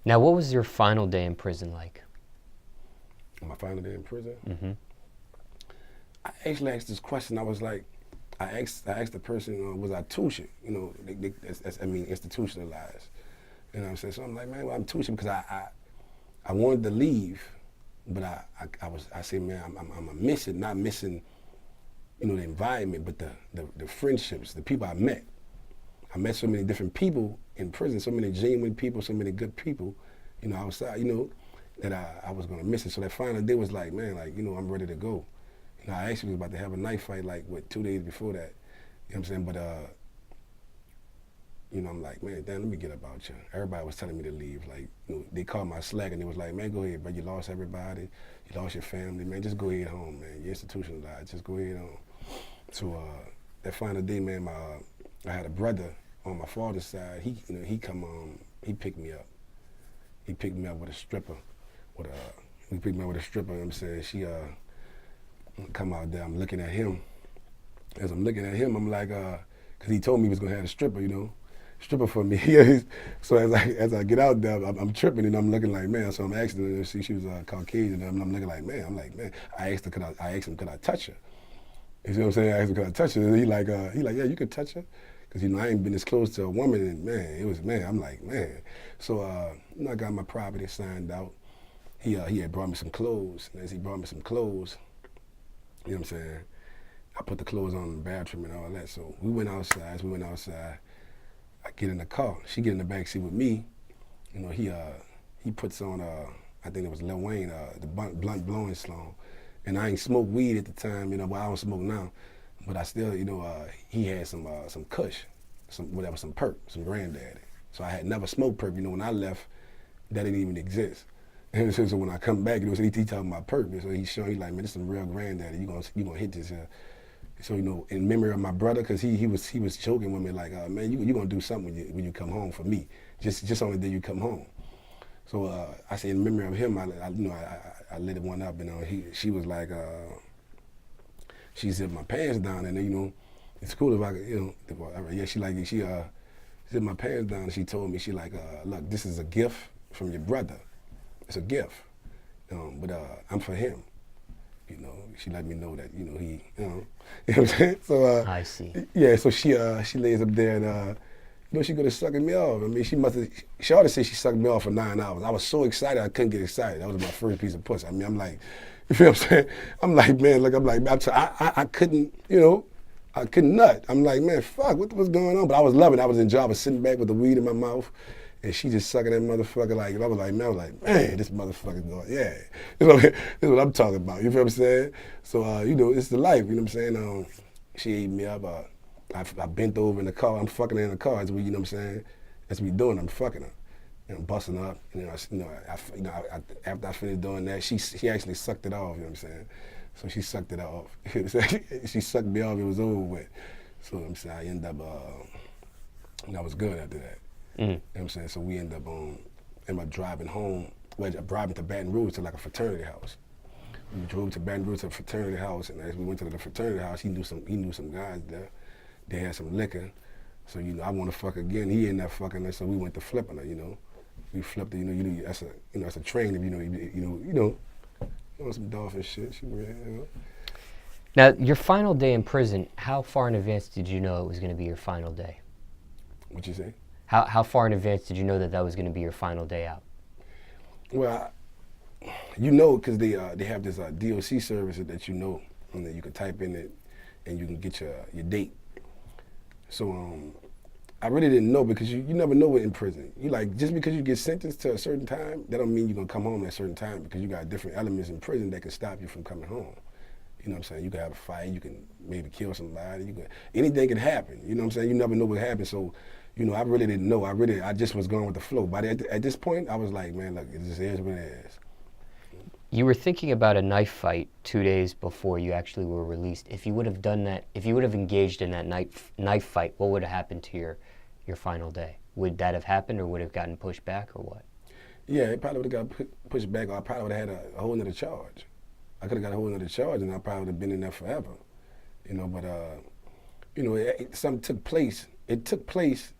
Now, what was your final day in prison like? My final day in prison? Mm-hmm. I actually asked this question. I was like, I asked the person, was I Tusha? You know, I mean, institutionalized. You know what I'm saying? So I'm like, man, well, I'm Tusha because I wanted to leave, but I said, man, I'm missing, not missing, you know, the environment, but the friendships, the people I met. I met so many different people in prison, so many genuine people, so many good people, you know, outside, you know, that I was gonna miss it. So that final day was like, man, like, you know, I'm ready to go. You know, I actually was about to have a knife fight like, 2 days before that. You know what I'm saying? But, you know, I'm like, man, damn, let me get up out here. Everybody was telling me to leave. Like, you know, they called my slack and they was like, man, go ahead, bro. You lost everybody. You lost your family. Man, just go ahead home, man. You're institutionalized. Just go ahead home. So that final day, man, I had a brother on my father's side. He, you know, he picked me up. He picked me up with a stripper. He picked me up with a stripper. You know what I'm saying? She come out there. I'm looking at him. As I'm looking at him, I'm like, because he told me he was gonna have a stripper, you know, stripper for me. So as I get out there, I'm tripping and I'm looking like, man. So I'm asking her. She was Caucasian, and I'm looking like, man. I'm like, man. I asked him, could I touch her? You see what I'm saying? I asked him, could I touch her? And he like, yeah, you could touch her. Cause you know I ain't been as close to a woman, and man, I'm like, man. So you know, I got my property signed out. He had brought me some clothes, and as he brought me some clothes, you know what I'm saying, I put the clothes on in the bathroom and all that. So we went outside. I get in the car. She get in the back seat with me. You know, he puts on I think it was Lil Wayne, the blunt blowing song. And I ain't smoked weed at the time, you know, but I don't smoke now. But I still, you know, he had some kush, some perk, some granddaddy. So I had never smoked perk. You know, when I left, that didn't even exist. And so when I come back, you know, so he talking about perk. So he showing, he like, man, this is some real granddaddy. You gonna hit this here. So, you know, in memory of my brother, because he was joking with me like, man, you gonna do something when you come home for me, just on the day you come home. So I say in memory of him, I lit it one up, and she was like, she zipped my pants down, and you know, it's cool if I could, you know, yeah, she zipped my pants down, and she told me, she like, look, this is a gift from your brother. It's a gift, but I'm for him. You know, she let me know that, you know, he, you know what I'm saying? So I see. yeah, so she lays up there and you know, she could have sucked me off. I mean, she ought to say she sucked me off for 9 hours. I was so excited I couldn't get excited. That was my first piece of pussy. I mean, I'm like, you feel what I'm saying? I'm like, man, look, I couldn't, you know, I couldn't nut. I'm like, man, fuck, what's going on? But I was loving it. I was enjoying. I was sitting back with the weed in my mouth. And she just sucking that motherfucker like, I was like, man, this motherfucker going, yeah. This is what I'm talking about, you feel what I'm saying? So, you know, it's the life, you know what I'm saying? She ate me up, I bent over in the car, I'm fucking her in the car, as we, you know what I'm saying? As we doing, I'm fucking her. You know, busting her up, after I finished doing that, she actually sucked it off, you know what I'm saying? So she sucked it off. She sucked me off, it was over with. So, I'm saying, I ended up, and I was good after that. Mm-hmm. You know what I'm saying? So we ended up driving home, driving to Baton Rouge to like a fraternity house. We drove to Baton Rouge to a fraternity house, and as we went to the fraternity house, he knew some guys there. They had some liquor. So, you know, I want to fuck again. He ended up fucking her, so we went to flipping her, you know. We flipped her, you know, that's a train, you know, some dolphin shit. You know. Now, your final day in prison, how far in advance did you know it was going to be your final day? What you say? How far in advance did you know that was going to be your final day out? Well, you know, because they have this DOC service that you know, and that you can type in it, and you can get your date. So I really didn't know, because you never know it in prison. You like, just because you get sentenced to a certain time, that don't mean you're gonna come home at a certain time, because you got different elements in prison that can stop you from coming home. You know what I'm saying? You can have a fight, you can maybe kill somebody, anything can happen. You know what I'm saying? You never know what happens. So, you know, I really didn't know. I just was going with the flow. But at this point, I was like, man, look, it just is what it is. You were thinking about a knife fight 2 days before you actually were released. If you would have done that, if you would have engaged in that knife fight, what would have happened to your final day? Would that have happened, or would it have gotten pushed back, or what? Yeah, it probably would have got pushed back, or I probably would have had a whole nother charge. I could have got a whole nother charge, and I probably would have been in there forever. You know, but, you know, something took place. It took place,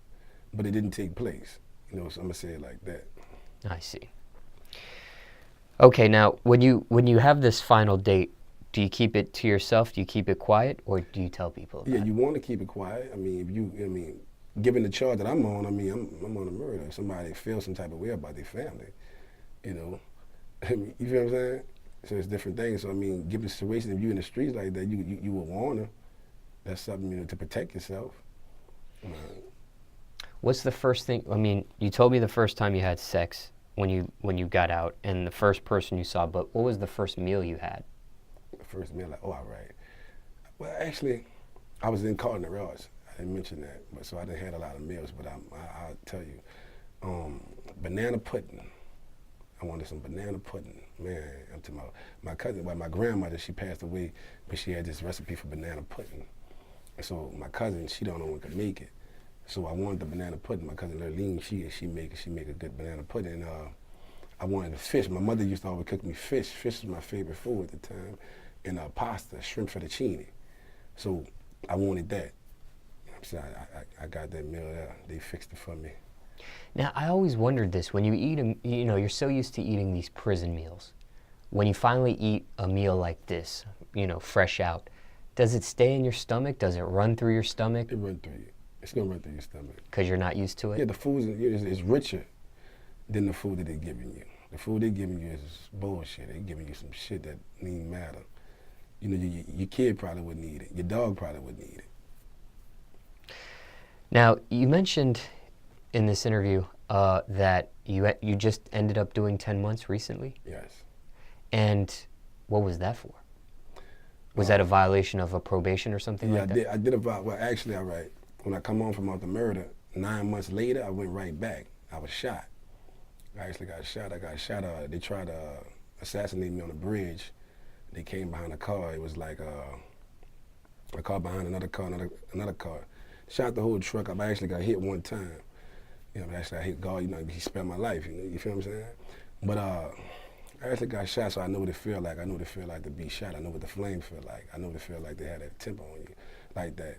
but it didn't take place. You know, so I'm going to say it like that. I see. Okay, now when you have this final date, do you keep it to yourself? Do you keep it quiet, or do you tell people about Yeah, it? you want to keep it quiet. I mean, given the charge that I'm on, I mean, I'm on a murder. If somebody feels some type of way about their family, you know, I mean, you feel what I'm saying? So it's different things. So I mean, given the situation, if you in the streets like that, you would want to. That's something, you know, to protect yourself. What's the first thing? I mean, you told me the first time you had sex when you got out, and the first person you saw. But what was the first meal you had? The first meal, like, oh, all right. Well, actually, I was in culinary arts. I didn't mention that, but so I didn't have a lot of meals. But I'll tell you, banana pudding. I wanted some banana pudding. Man, I'm to my cousin, well, my grandmother, she passed away, but she had this recipe for banana pudding. And so my cousin, she don't know one could make it. So I wanted the banana pudding. My cousin Lurleen, she make a good banana pudding. And, I wanted the fish. My mother used to always cook me fish. Fish was my favorite food at the time. And pasta, shrimp fettuccine. So I wanted that. So I got that meal there. They fixed it for me. Now, I always wondered this. When you eat, you know, you're so used to eating these prison meals. When you finally eat a meal like this, you know, fresh out, does it stay in your stomach? Does it run through your stomach? It run through you. It's going to run through your stomach. Because you're not used to it? Yeah, the food is richer than the food that they're giving you. The food they're giving you is bullshit. They're giving you some shit that don't even matter. You know, your kid probably would need it. Your dog probably would need it. Now, you mentioned in this interview that you just ended up doing 10 months recently? Yes. And what was that for? Was that a violation of a probation or something like that? Yeah, I did a well, actually, all right. When I come home from out the murder, 9 months later, I went right back. I was shot. I actually got shot. I got shot. They tried to assassinate me on the bridge. They came behind a car. It was like a car behind another car. Shot the whole truck up. I actually got hit one time. You know, actually I hit God. You know, he spared my life. You know, you feel what I'm saying? But I actually got shot, so I know what it feel like. I know what it feel like to be shot. I know what the flame feel like. I know what it feel like they had that temper on you, like that.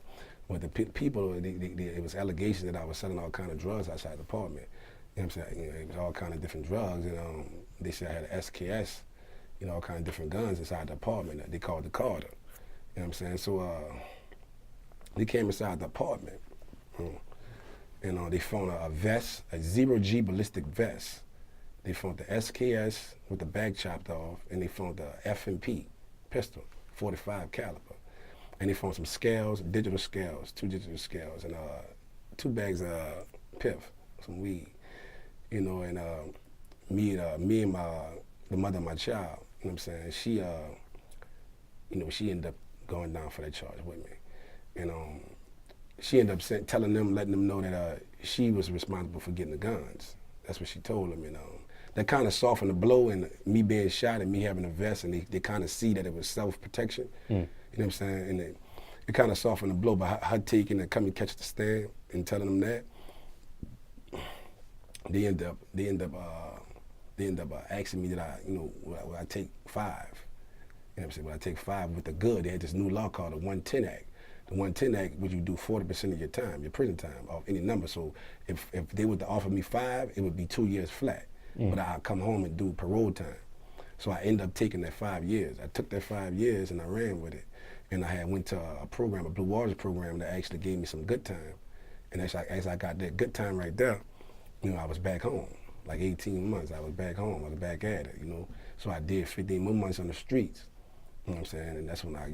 But the people, it was allegations that I was selling all kind of drugs outside the apartment. You know what I'm saying? You know, it was all kind of different drugs. And they said I had an SKS, you know, all kind of different guns inside the apartment that they called the Carter. You know what I'm saying? So they came inside the apartment, and they found a vest, a 0G ballistic vest. They found the SKS with the back chopped off, and they found the F&P pistol, 45 caliber. And they found some scales, digital scales, 2 digital scales, and 2 bags of piff, some weed. You know, and me and the mother of my child, you know what I'm saying, she, you know, she ended up going down for that charge with me. And she ended up telling them, letting them know that she was responsible for getting the guns. That's what she told them, and that kind of softened the blow, and me being shot and me having a vest, and they kind of see that it was self-protection. You know what I'm saying? And it kind of softened the blow by her taking and coming catch the stand and telling them that. They end up asking me that will I take 5? You know what I'm saying? Will I take 5 with the good? They had this new law called the 110 Act. The 110 Act, which you do 40% of your time, your prison time, off any number. So if they were to offer me 5, it would be 2 years flat. But I'd come home and do parole time. So I ended up taking that 5 years. I took that 5 years and I ran with it. And I went to a program, a Blue Waters program that actually gave me some good time. And as I got that good time right there, you know, I was back home. Like 18 months, I was back home. I was back at it, you know. So I did 15 more months on the streets. You know what I'm saying? And that's when I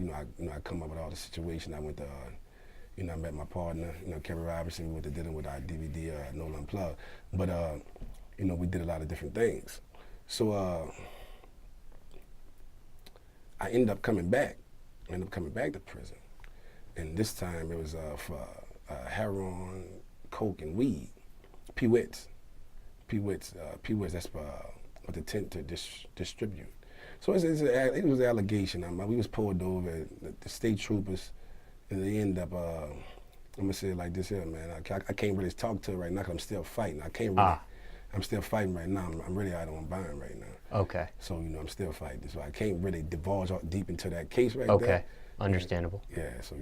come up with all the situation. I went to, I met my partner, Kevin Robertson. We went to dinner with our DVD, No Unplugged. But, we did a lot of different things. So I ended up coming back. I ended up coming back to prison. And this time it was for heroin, coke, and weed. P-Wits, that's with the intent to distribute. So it was an allegation. We was pulled over, the state troopers, and they end up, I'm gonna say it like this here, man. I can't really talk to it right now because I'm still fighting. I'm still fighting right now. I'm really out on bond right now. Okay. So, I'm still fighting. So I can't really divulge deep into that case right there. Okay, understandable. Yeah, so,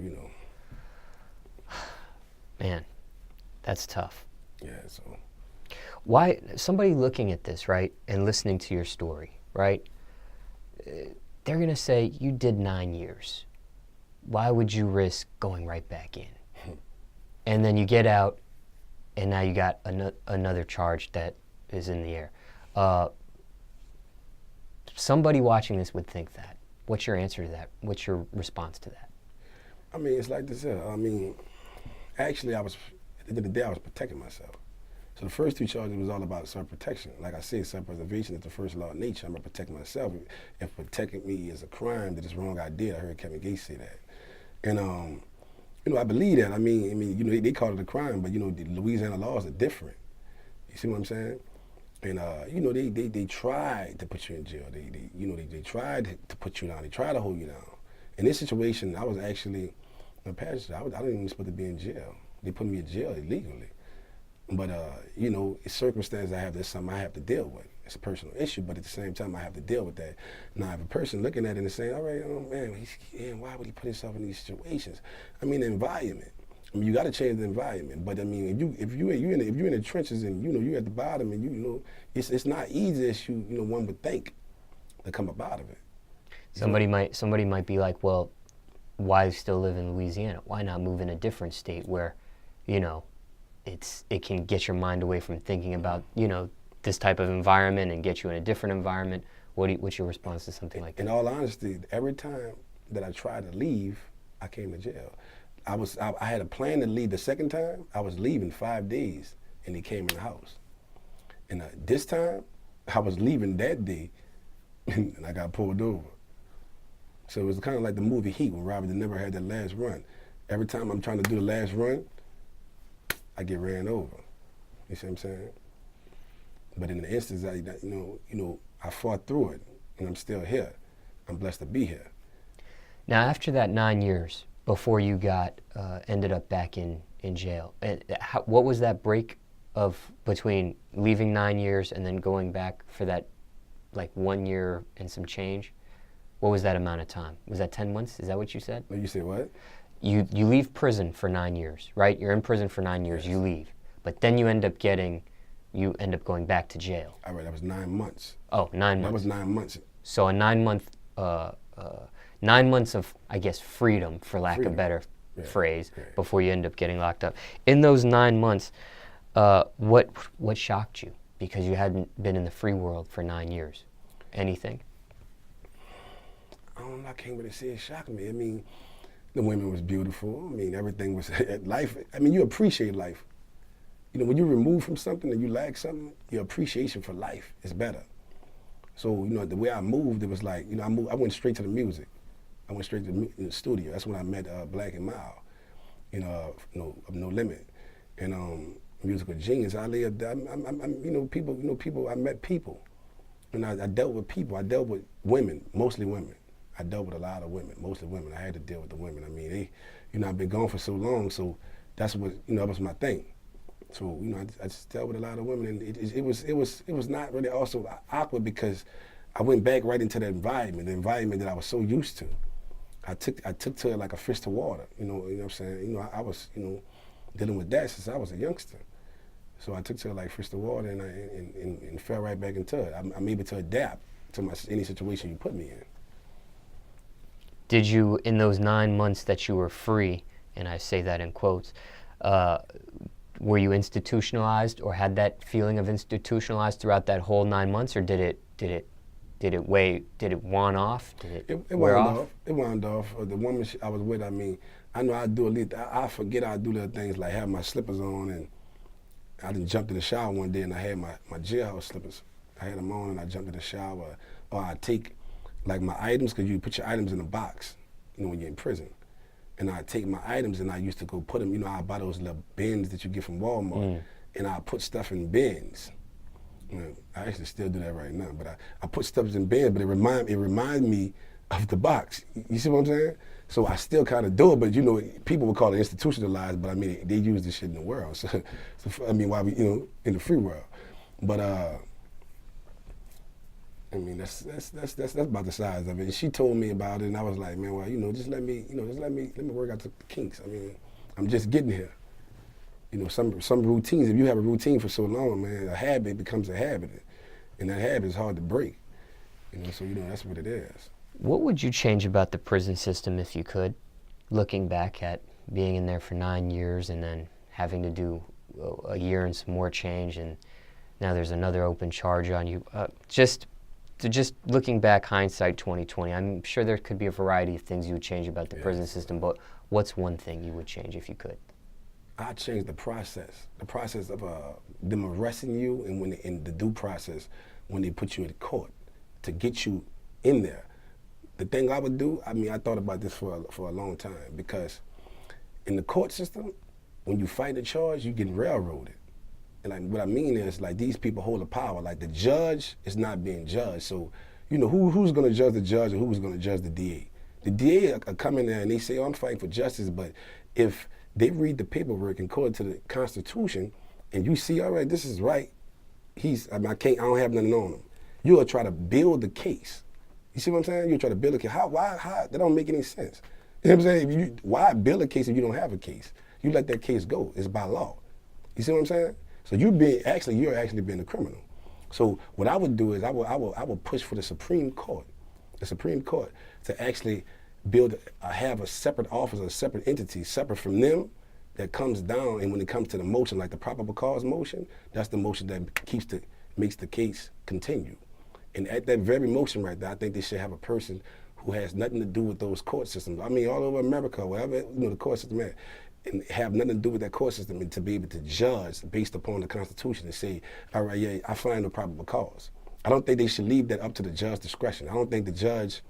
Man, that's tough. Yeah, so. Why, somebody looking at this, right, and listening to your story, right, they're going to say, you did 9 years. Why would you risk going right back in? And then you get out, and now you got another charge that is in the air. Somebody watching this would think that. What's your answer to that? What's your response to that? I mean, it's like this here. I mean, actually, at the end of the day, I was protecting myself. So the first 2 charges was all about self-protection. Like I said, self-preservation is the first law of nature. I'm going to protect myself. If protecting me is a crime, that it's wrong I did. I heard Kevin Gates say that. And, you know, I believe that. I mean, you know, they call it a crime, but, you know, the Louisiana laws are different. You see what I'm saying? And, you know, they tried to put you in jail. They tried to put you down. They tried to hold you down. In this situation, I was actually a passenger. I wasn't even supposed to be in jail. They put me in jail illegally. But, you know, it's circumstances that's something I have to deal with. It's a personal issue, but at the same time, I have to deal with that. Now, if a person looking at it and saying, all right, oh, man, why would he put himself in these situations? I mean, the environment. I mean, you got to change the environment. But, I mean, if you're in the trenches and, you know, you're at the bottom and, you know, it's not easy as one would think to come up out of it. Somebody might be like, well, why still live in Louisiana? Why not move in a different state where, you know, it can get your mind away from thinking about, you know, this type of environment and get you in a different environment? What's your response to something like that? In all honesty, every time that I tried to leave, I came to jail. I had a plan to leave the second time. I was leaving 5 days, and they came in the house. And this time, I was leaving that day, and I got pulled over. So it was kind of like the movie Heat when Robert De Niro had that last run. Every time I'm trying to do the last run, I get ran over. You see what I'm saying? But in the instance, I fought through it, and I'm still here. I'm blessed to be here. Now, after that 9 years, before you ended up back in jail, what was that break between leaving 9 years and then going back for that, like 1 year and some change? What was that amount of time? Was that 10 months? Is that what you said? You said what? You leave prison for 9 years, right? You're in prison for 9 years, yes. You leave. But then you end up going back to jail. All right, that was 9 months. Oh, 9 months. That was 9 months. So a 9 months of, I guess, freedom, for lack of a better phrase, before you end up getting locked up. In those 9 months, what shocked you? Because you hadn't been in the free world for 9 years. Anything? I don't know, I can't really say it shocked me. I mean, the women was beautiful. I mean, everything was, life, I mean, you appreciate life. You know, when you're removed from something and you lack something, your appreciation for life is better. So, you know, the way I moved, it was like, you know, I went straight to the music. I went straight to the studio. That's when I met Black and Mild, you know, of No Limit. And musical genius. I met people. And I dealt with people. I dealt with women, mostly women. I dealt with a lot of women, mostly women. I had to deal with the women. I mean, I've been gone for so long, so that's what, that was my thing. So, I just dealt with a lot of women, and it was not really also awkward because I went back right into the environment that I was so used to. I took to it like a fish to water, you know what I'm saying? I was, dealing with that since I was a youngster. So I took to it like fish to water, and fell right back into it. I'm able to adapt to any situation you put me in. Did you, in those 9 months that you were free, and I say that in quotes, were you institutionalized, or had that feeling of institutionalized throughout that whole 9 months, or did it wane off? Did it wear off? It wound off. The woman I was with, I mean, I know I do I forget I do little things like have my slippers on, and I done jumped in the shower one day and I had my jailhouse slippers. I had them on and I jumped in the shower, or I take like my items, because you put your items in a box, when you're in prison. And I take my items and I used to go put them, I buy those little bins that you get from Walmart, and I put stuff in bins. I actually still do that right now, but I put stuff in bins, but it remind me of the box. You see what I'm saying? So I still kind of do it, but people would call it institutionalized, but I mean, they use this shit in the world. So I mean, why we, in the free world. But I mean, that's about the size of it. And she told me about it, and I was like, man, well, just let me work out the kinks. I mean, I'm just getting here. You know, some routines, if you have a routine for so long, man, a habit becomes a habit. And that habit is hard to break. You know, so, you know, that's what it is. What would you change about the prison system if you could, looking back at being in there for 9 years and then having to do a year and some more change, and now there's another open charge on you? Just looking back, hindsight 2020, I'm sure there could be a variety of things you would change about the prison system, but what's one thing you would change if you could? I changed the process of them arresting you, and when in the due process, when they put you in court to get you in there. The thing I would do, I mean, I thought about this for a long time, because in the court system, when you fight a charge, you get railroaded. And like, what I mean is, like, these people hold the power. Like, the judge is not being judged. So, you know, who's going to judge the judge and who's going to judge the DA? The DA are coming there and they say, oh, I'm fighting for justice, but if they read the paperwork according to the Constitution, and you see, all right, this is right, I don't have nothing on him. You'll try to build the case. You see what I'm saying? You'll try to build a case. Why? That don't make any sense. You know what I'm saying? Why build a case if you don't have a case? You let that case go. It's by law. You see what I'm saying? So you're actually being a criminal. So what I would do is I would push for the Supreme Court to actually have a separate office, a separate entity, separate from them, that comes down, and when it comes to the motion, like the probable cause motion, that's the motion that makes the case continue. And at that very motion right there, I think they should have a person who has nothing to do with those court systems. I mean, all over America, wherever, you know, the court system at, and have nothing to do with that court system, and to be able to judge based upon the Constitution and say, all right, yeah, I find no probable cause. I don't think they should leave that up to the judge's discretion. I don't think the judge,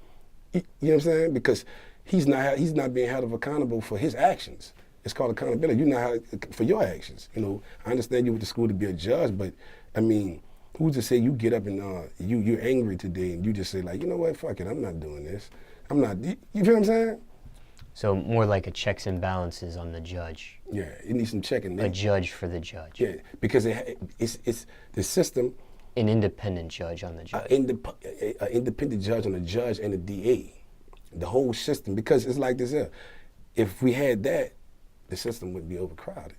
you know what I'm saying? Because he's not being held accountable for his actions. It's called accountability. You're not held for your actions. You know, I understand you went to school to be a judge, but I mean, who's to say you get up and you're angry today and you just say, like, you know what, fuck it, I'm not doing this. I'm not, you feel what I'm saying? So more like a checks and balances on the judge. Yeah, it needs some checking there. A judge for the judge. Yeah, because it's the system. An independent judge on the judge. An independent judge on the judge and the DA. The whole system, because it's like this here. If we had that, the system would be overcrowded.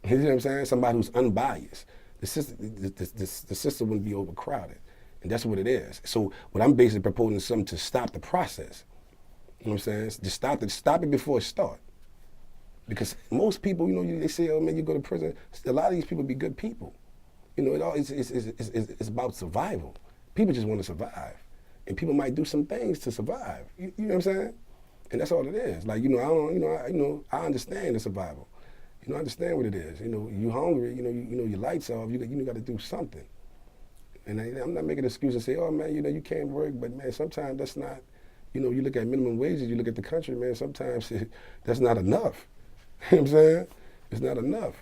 You know what I'm saying? Somebody who's unbiased. The system wouldn't be overcrowded. And that's what it is. So what I'm basically proposing is something to stop the process. You know what I'm saying? Just stop it before it starts. Because most people, you know, they say, oh man, you go to prison. A lot of these people be good people. You know, it's about survival. People just want to survive. And people might do some things to survive. You know what I'm saying? And that's all it is. Like, you know, I understand the survival. You know, I understand what it is. You know, you hungry, you know, your lights off, you got to do something. And I'm not making an excuse and say, oh man, you know, you can't work, but man, sometimes that's not, you know, you look at minimum wages, you look at the country, man, sometimes that's not enough. You know what I'm saying? It's not enough.